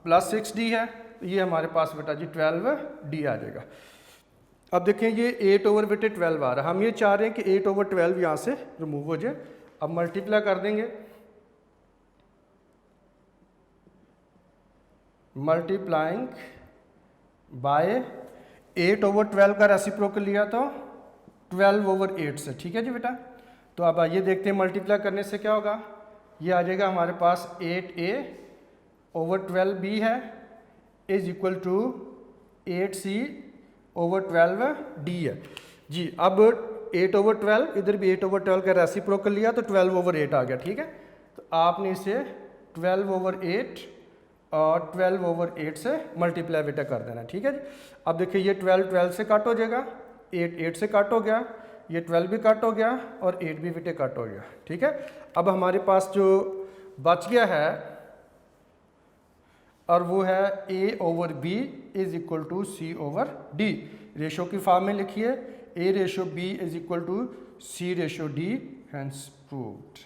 प्लस 6d है, तो ये हमारे पास बेटा जी 12d आ जाएगा। अब देखें ये 8 ओवर बेटे 12 आ रहा है, हम ये चाह रहे हैं कि 8 ओवर 12 यहाँ से रिमूव हो जाए। अब मल्टीप्लाई कर देंगे, मल्टीप्लाइंग बाय 8 ओवर 12 का रेसिप्रोकल लिया तो 12 ओवर 8 से, ठीक है जी बेटा। तो अब आइए देखते हैं मल्टीप्लाई करने से क्या होगा, ये आ जाएगा हमारे पास 8a ओवर 12b है is equal to 8c over 12d है जी। अब 8 ओवर 12 इधर भी 8 ओवर 12 का रेसिप्रोकल लिया तो 12 ओवर 8 आ गया, ठीक है। तो आपने इसे 12 ओवर 8 और 12 ओवर 8 से मल्टीप्लाई बेटा कर देना, ठीक है जी। अब देखिए ये 12 से कट हो जाएगा, 8 से कट हो गया, ये 12 भी कट हो गया और 8 भी बेटे कट हो गया, ठीक है। अब हमारे पास जो बच गया है और वो है a over b is equal to c over d। Ratio की फॉर्म में लिखिए a ratio b is equal to c ratio d, hence proved.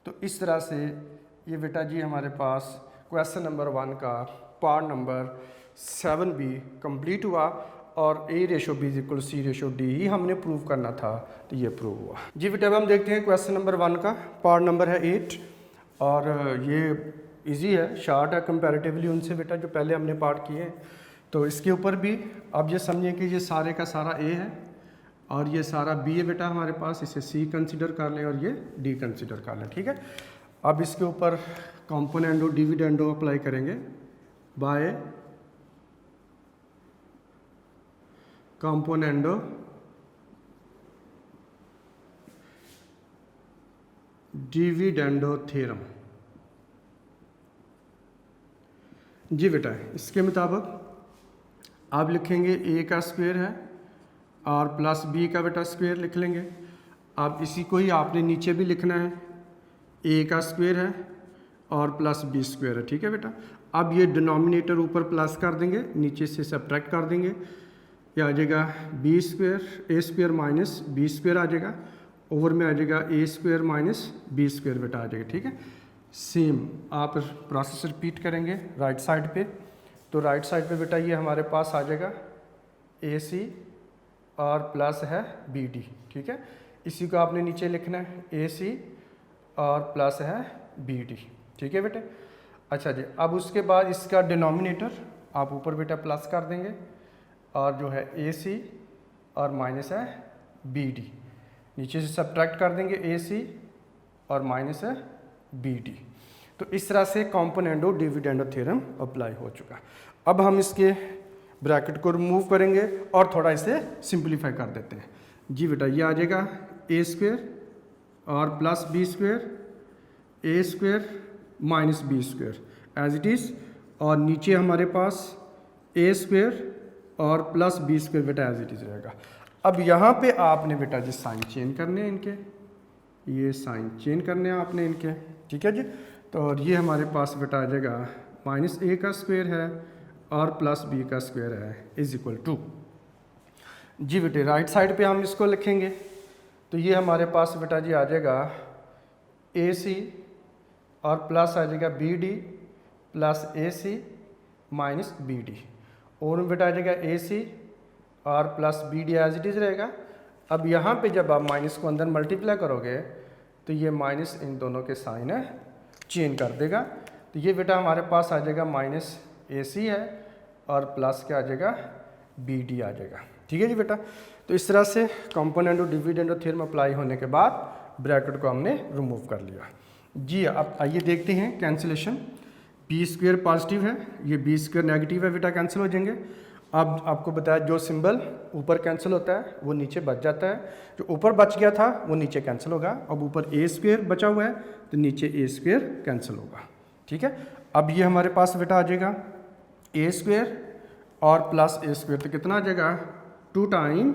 तो इस तरह से ये बेटा जी हमारे पास क्वेश्चन नंबर 1 का पार्ट नंबर 7b कंप्लीट हुआ, और a ratio b is equal to c ratio d ही हमने प्रूव करना था, तो ये प्रूव हुआ जी बेटा। अब हम देखते हैं क्वेश्चन नंबर 1 का पार्ट नंबर है 8, और ये इजी है, शार्ट है कंपैरेटिवली उनसे बेटा जो पहले हमने पार्ट किए हैं। तो इसके ऊपर भी आप ये समझिए कि ये सारे का सारा a है और ये सारा b है बेटा हमारे पास, इसे c कंसीडर कर लें और ये d कंसीडर कर लें, ठीक है। अब इसके ऊपर कॉम्पोनेंडो डिविडेंडो अप्लाई करेंगे बाय कॉम्पोनेंडो डिविडेंडो थ्योरम जी बेटा। इसके मुताबिक आप लिखेंगे a का स्क्वायर है और प्लस b का बेटा स्क्वायर लिख लेंगे। अब इसी को ही आपने नीचे भी लिखना है, a का स्क्वायर है और प्लस b स्क्वायर है, ठीक है बेटा। अब ये डिनोमिनेटर ऊपर प्लस कर देंगे, नीचे से सब्ट्रैक्ट कर देंगे, ये आ जाएगा b square a square minus b square आ जाएगा, ओवर में आ जाएगा a square minus b square बेटा आ जाएगा, ठीक है। सेम आप प्रोसेस रिपीट करेंगे राइट साइड पे, तो राइट साइड पे बेटा ये हमारे पास आ जाएगा AC और प्लस है BD, ठीक है। इसी को आपने नीचे लिखना है AC और प्लस है BD, ठीक है बेटे। अच्छा जी, अब उसके बाद इसका डिनोमिनेटर आप ऊपर बेटा प्लस कर देंगे और जो है AC और माइनस है BD, नीचे से सब्ट्रैक्ट कर देंगे AC और माइनस है BD। तो इस तरह से कॉम्पोनेंडो डिविडेंडो थ्योरम अप्लाई हो चुका। अब हम इसके ब्रैकेट को रिमूव करेंगे और थोड़ा इसे सिंपलीफाई कर देते हैं जी बेटा। ये आ जाएगा a स्क्वायर और plus b square, a square minus b square as it is, और नीचे हमारे पास a स्क्वायर और प्लस b स्क्वायर बेटा एज इट इज़ रहेगा। अब यहाँ पे आपने बेटा जी साइन चेंज करने हैं इनके, ये साइन चेंज करने हैं आपने इनके, ठीक है जी। तो और ये हमारे पास बेटा आ जाएगा माइनस a का स्क्वायर है और प्लस b का स्क्वायर है इज इक्वल टू जी बेटे। राइट साइड पे हम इसको लिखेंगे तो ये हमारे पास बेटा जी आ जाएगा AC और प्लस आ जाएगा BD plus AC minus BD, और बेटा आ जाएगा AC और plus BD as it is रहेगा। अब यहाँ पे जब आप माइनस को अंदर मल्टीप्लाई करोगे तो ये माइनस इन दोनों के साइन है चेंज कर देगा, तो ये बेटा हमारे पास आ जाएगा माइनस AC है और प्लस क्या आ जाएगा बी डी आ जाएगा। ठीक है जी बेटा। तो इस तरह से कंपोनेंट और डिविडेंड थ्योरम अप्लाई होने के बाद ब्रैकेट को हमने रिमूव कर लिया जी। अब आइए देखते हैं कैंसिलेशन। बी स्क्वायर पॉजिटिव है, ये बी स्क्वायर नेगेटिव है बेटा, कैंसिल हो जाएंगे। अब आपको बताया जो सिंबल ऊपर कैंसिल होता है वो नीचे बच जाता है, जो ऊपर बच गया था वो नीचे कैंसिल होगा। अब ऊपर ए स्क्वायर बचा हुआ है तो नीचे ए स्क्वायर कैंसिल होगा। ठीक है। अब ये हमारे पास बेटा आ जाएगा ए स्क्वायर और प्लस ए स्क्वायर, तो कितना आ जाएगा 2 टाइम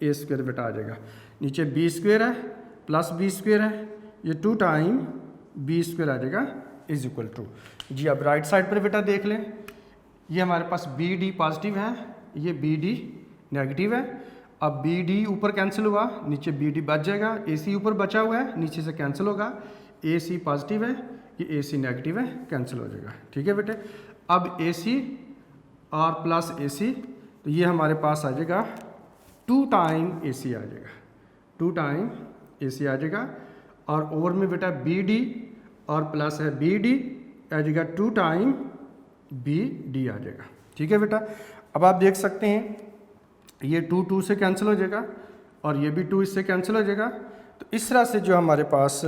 ए स्क्वायर बेटा आ जाएगा। नीचे बी स्क्वायर है प्लस बी स्क्वायर है, ये 2 टाइम बी स्क्वायर आ जाएगा इज इक्वल टू जी। अब राइट साइड पर बेटा देख लें, ये हमारे पास बी डी पॉजिटिव है, ये बी डी नेगेटिव है। अब बी डी ऊपर कैंसिल हुआ, नीचे बी डी बच जाएगा। ए सी ऊपर बचा हुआ है, नीचे से कैंसिल होगा। ए सी पॉजिटिव है, ये ए सी नेगेटिव है, कैंसिल हो जाएगा। ठीक है बेटे। अब ए सी और प्लस ए सी, तो ये हमारे पास आ जाएगा 2 टाइम ए सी आ जाएगा, 2 टाइम ए सी आ जाएगा। और ओवर में बेटा बी डी और प्लस है बी डी आ जाएगा 2 टाइम बी डी आ जाएगा। ठीक है बेटा। अब आप देख सकते हैं ये 2 से कैंसिल हो जाएगा और ये भी 2 इससे कैंसिल हो जाएगा। तो इस तरह से जो हमारे पास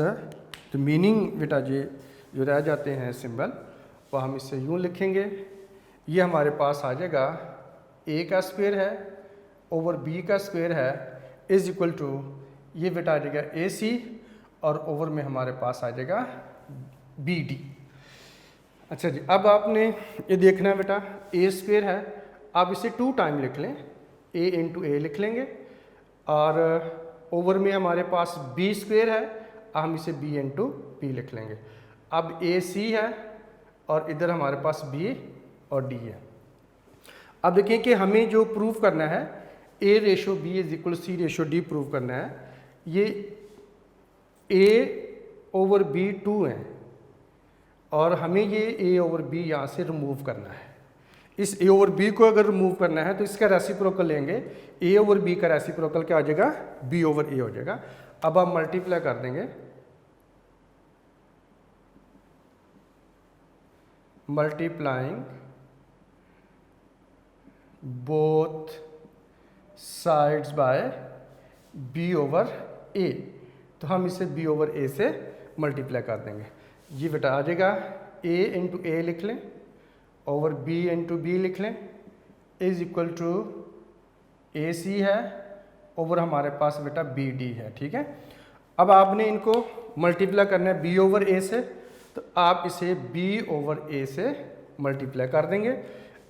तो मीनिंग बेटा ये जो रह जाते हैं सिंबल, वो हम इससे यूँ लिखेंगे। ये हमारे पास आ जाएगा ए का स्क्वायर है ओवर बी का स्क्वायर है इज इक्वल टू, ये बेटा आ जाएगा ए सी और ओवर में हमारे पास आ जाएगा बी डी। अच्छा जी। अब आपने ये देखना है बेटा ए स्क्वायर है, आप इसे 2 टाइम लिख लें, ए इंटू ए लिख लेंगे। और ओवर में हमारे पास बी स्क्वायर है, हम इसे बी इंटू बी लिख लेंगे। अब ए सी है और इधर हमारे पास बी और डी है। अब देखिए कि हमें जो प्रूव करना है A ratio B is equal C ratio D prove करना है। ये ए ओवर बी 2 है और हमें ये ए ओवर बी यहाँ से रिमूव करना है। इस ए ओवर बी को अगर रिमूव करना है तो इसका रेसिप्रोकल लेंगे, ए ओवर बी का रेसिप्रोकल क्या आ जाएगा, बी ओवर ए हो जाएगा। अब आप मल्टीप्लाई कर देंगे, multiplying both sides by B over A, तो हम इसे बी ओवर ए से मल्टीप्लाई कर देंगे। ये बेटा आ जाएगा ए इंटू ए लिख लें ओवर बी इंटू बी लिख लें इज इक्वल टू ए सी है ओवर हमारे पास बेटा बी डी है। ठीक है। अब आपने इनको मल्टीप्लाई करना है बी ओवर ए से, तो आप इसे बी ओवर ए से मल्टीप्लाई कर देंगे।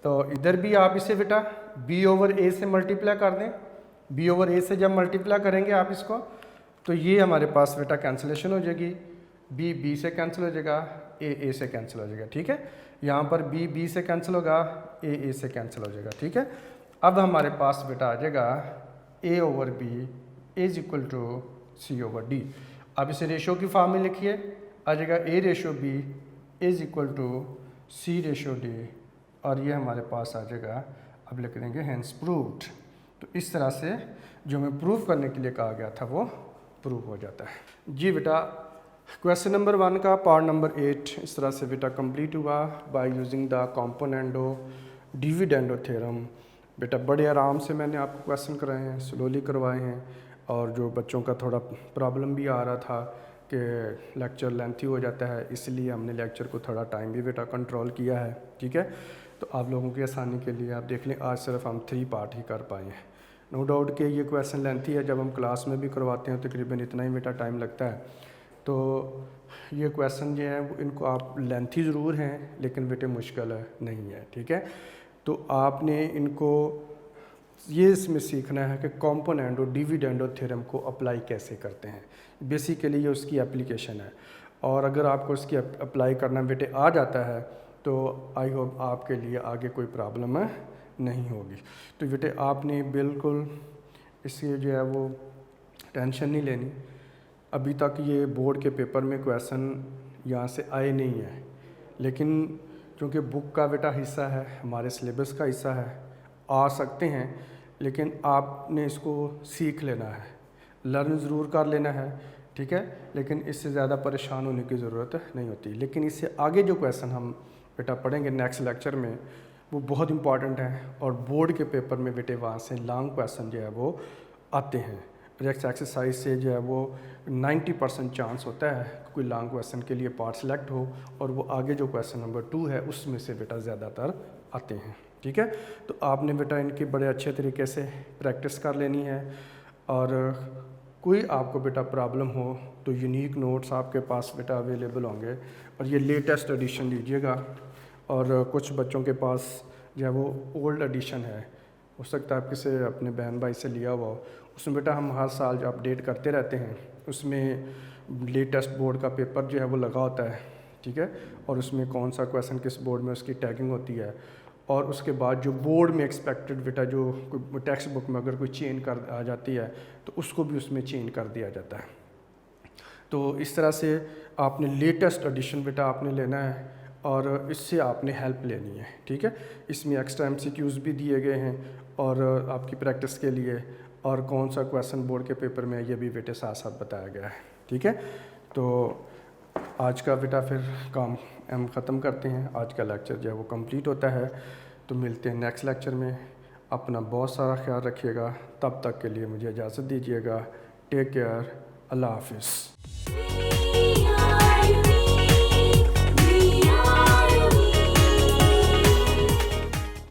तो इधर भी आप इसे बेटा बी ओवर ए से मल्टीप्लाई कर दें। बी ओवर ए से जब मल्टीप्लाई करेंगे आप इसको, तो ये हमारे पास बेटा कैंसिलेशन हो जाएगी, बी बी से कैंसिल हो जाएगा, ए ए से कैंसिल हो जाएगा। ठीक है। यहाँ पर बी बी से कैंसिल होगा, ए ए से कैंसिल हो जाएगा। ठीक है। अब हमारे पास बेटा आ जाएगा A over B is equal to C over D. अब इसे रेशो की फॉर्म में लिखिए, आ जाएगा A ratio B is equal to C ratio D और ये हमारे पास आ जाएगा, अब लिख देंगे हेंस प्रूव्ड। तो इस तरह से जो हमें प्रूव करने के लिए कहा गया था वो प्रूव हो जाता है जी बेटा। क्वेश्चन नंबर 1 का पार्ट नंबर 8 इस तरह से बेटा कंप्लीट हुआ bye using the componendo dividendo theorem. बेटा बड़े आराम से मैंने आपको क्वेश्चन कराए हैं, स्लोली करवाए हैं, और जो बच्चों का थोड़ा प्रॉब्लम भी आ रहा था कि लेक्चर लेंथी हो जाता है, इसलिए हमने लेक्चर को थोड़ा टाइम भी बेटा कंट्रोल किया है। ठीक है। तो आप लोगों की आसानी के लिए आप देख लें, आज सिर्फ हम 3 पार्ट ही कर पाए हैं। नो डाउट कि ये क्वेश्चन लेंथी है, जब हम क्लास में भी करवाते हैं तकरीबन इतना ही बेटा टाइम लगता है। तो ये क्वेश्चन जो है वो इनको आप लेंथी ज़रूर हैं लेकिन बेटे मुश्किल नहीं है। ठीक है। तो आपने इनको ये इसमें सीखना है कि कंपोनेंडो डिविडेंडो थ्योरम को अप्लाई कैसे करते हैं। बेसिकली ये उसकी एप्लीकेशन है, और अगर आपको इसकी अप्लाई करना बेटे आ जाता है तो आई होप आपके लिए आगे कोई प्रॉब्लम नहीं होगी। तो बेटे आपने बिल्कुल इससे जो है वो टेंशन नहीं लेनी। अभी तक ये बोर्ड के पेपर में क्वेश्चन यहाँ से आए नहीं है, लेकिन क्योंकि बुक का बेटा हिस्सा है, हमारे सिलेबस का हिस्सा है, आ सकते हैं, लेकिन आपने इसको सीख लेना है, लर्न ज़रूर कर लेना है। ठीक है। लेकिन इससे ज़्यादा परेशान होने की ज़रूरत नहीं होती। लेकिन इससे आगे जो क्वेश्चन हम बेटा पढ़ेंगे नेक्स्ट लेक्चर में, वो बहुत इंपॉर्टेंट है और बोर्ड के पेपर में बेटे वहाँ से लॉन्ग क्वेश्चन जो है वो आते हैं। रिएक्स एक्सरसाइज से जो है वो 90% चांस होता है कि कोई लॉन्ग क्वेश्चन के लिए पार्ट सेलेक्ट हो और वो आगे जो क्वेश्चन नंबर 2 है उसमें से बेटा ज़्यादातर आते हैं। ठीक है, तो आपने बेटा इनकी बड़े अच्छे तरीके से प्रैक्टिस कर लेनी है। और कोई आपको बेटा प्रॉब्लम हो तो यूनिक नोट्स आपके पास बेटा अवेलेबल होंगे और ये लेटेस्ट एडिशन लीजिएगा। और कुछ बच्चों के पास जो है वो ओल्ड एडिशन है, हो सकता है आप किसी अपने बहन भाई से लिया हुआ हो, उसमें बेटा हम हर साल जो अपडेट करते रहते हैं, उसमें लेटेस्ट बोर्ड का पेपर जो है वो लगा होता है। ठीक है, और उसमें कौन सा क्वेश्चन किस बोर्ड में उसकी टैगिंग होती है और उसके बाद जो बोर्ड में एक्सपेक्टेड बेटा जो कोई टेक्स्ट बुक में अगर कोई चेंज कर आ जाती है तो उसको भी उसमें चेंज कर दिया जाता है। तो इस तरह से आपने लेटेस्ट एडिशन बेटा आपने लेना है और इससे आपने हेल्प लेनी है। ठीक है, इसमें एक्स्ट्रा MCQs भी दिए गए हैं और आपकी प्रैक्टिस के लिए, और कौन सा क्वेश्चन बोर्ड के पेपर में ये भी बेटे साथ साथ बताया गया है। ठीक है, तो आज का बेटा फिर काम हम ख़त्म करते हैं। आज का लेक्चर जो है वो कंप्लीट होता है। तो मिलते हैं नेक्स्ट लेक्चर में। अपना बहुत सारा ख्याल रखिएगा। तब तक के लिए मुझे इजाज़त दीजिएगा। Take care. अल्लाह हाफिज़।